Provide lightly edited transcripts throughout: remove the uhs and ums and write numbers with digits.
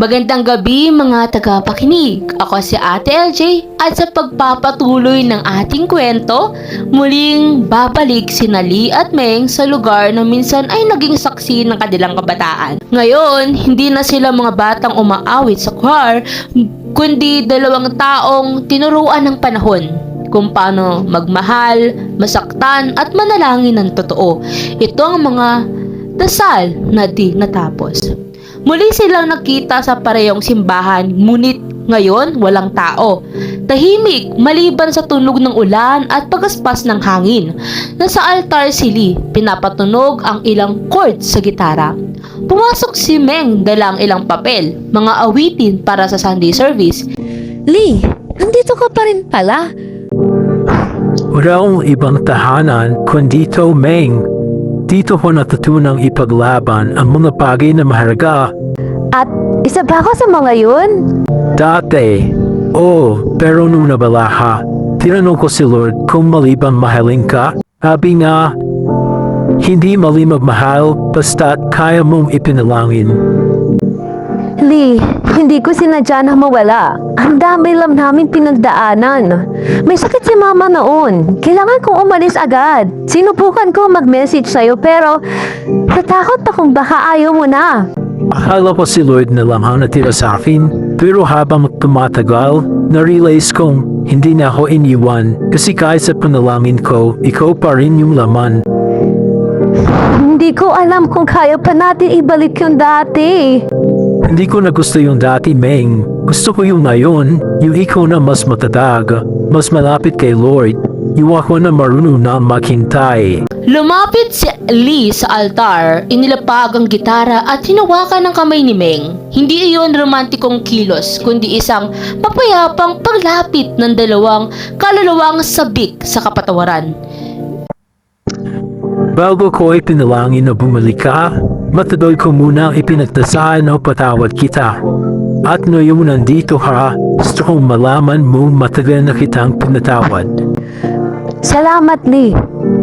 Magandang gabi mga tagapakinig. Ako si Ate LJ at sa pagpapatuloy ng ating kwento, muling babalik si Lee at Meng sa lugar na minsan ay naging saksi ng kanilang kabataan. Ngayon, hindi na sila mga batang umaawit sa choir, kundi dalawang taong tinuruan ng panahon kung paano magmahal, masaktan at manalangin ng totoo. Ito ang mga dasal na di natapos. Muli silang nakita sa parehong simbahan, ngunit ngayon walang tao. Tahimik maliban sa tunog ng ulan at pagaspas ng hangin. Nasa altar si Lee, pinapatunog ang ilang chords sa gitara. Pumasok si Meng dalang ilang papel, mga awitin para sa Sunday service. Lee, nandito ka pa rin pala. Wala akong ibang tahanan kundi dito, Meng. Dito ko natutunang ipaglaban ang mga bagay na mahalaga. At isa ba ako sa mga yun? Dati, pero nung nabalaha, tinanong ko si Lord kung mali bang mahalin ka. Sabi nga, hindi mali magmahal basta't kaya mong ipinalangin. Lee, hindi ko sinadya na mawala. Ang dami lang namin pinagdaanan. May sakit si mama noon. Kailangan kong umalis agad. Sinubukan ko mag-message sa'yo pero natakot akong baka ayaw mo na. Akala ko si Lord na lang ang natira sa akin, pero habang tumatagal, na-realize kong hindi na ako iniwan kasi kahit sa panalangin ko, ikaw pa rin yung laman. Hindi ko alam kung kaya pa natin ibalik yung dati. Hindi ko na gusto yung dati, Meng. Gusto ko yung ngayon, yung ikaw na mas matatag, mas malapit kay Lord, yung ako na marunong na maghintay. Lumapit si Lee sa altar, inilapag ang gitara at hinawakan ng kamay ni Meng. Hindi iyon romantikong kilos, kundi isang mapayapang paglapit ng dalawang kaluluwang sabik sa kapatawaran. Bago ko ipinalangin na bumalik ka, matadoy ko muna ipinagdasal na patawad kita. At ngayon nandito ka, gusto kong malaman mo matagal na kitang pinatawad. Salamat, Lee.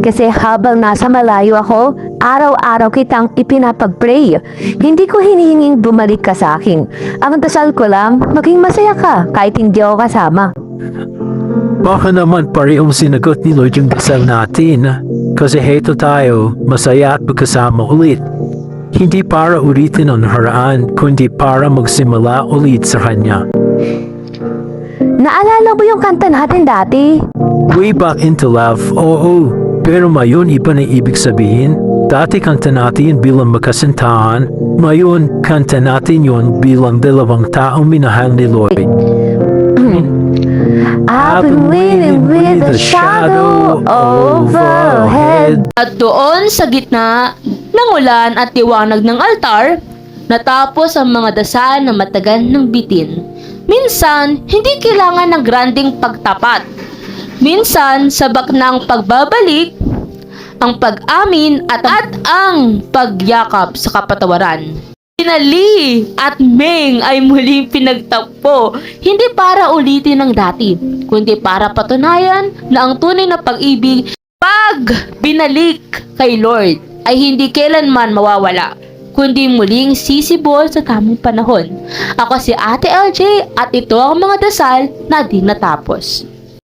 Kasi habang nasa malayo ako, araw-araw kitang ipinapag-pray. Hindi ko hinihinging bumalik ka sa akin. Ang dasal ko lang, maging masaya ka kahit hindi ako kasama. Baka naman parehong sinagot ni Lord yung dasal natin. Kasi heto tayo, masaya at magkasama ulit. Hindi para ulitin ang nakaraan, kundi para magsimula ulit sa Kanya. Naalala mo yung kanta natin dati? Way back into love, oo. Pero ngayon iba na ibig sabihin. Dati kanta natin bilang magkasintahan, ngayon kanta natin yon bilang dalawang taong minahal ni Lord. I've been waiting with the shadow overhead. At doon sa gitna ng ulan at liwanag ng altar, natapos ang mga dasal na matagal ng bitin. Minsan, hindi kailangan ng granding pagtapat. Minsan, sabak ng pagbabalik, ang pag-amin at ang pagyakap sa kapatawaran. Sina Lee at Meng ay muling pinagtagpo, hindi para ulitin ang dati, kundi para patunayan na ang tunay na pag-ibig, pag binalik kay Lord, ay hindi kailanman mawawala, kundi muling sisibol sa tamang panahon. Ako si Ate LJ at ito ang mga dasal na di natapos.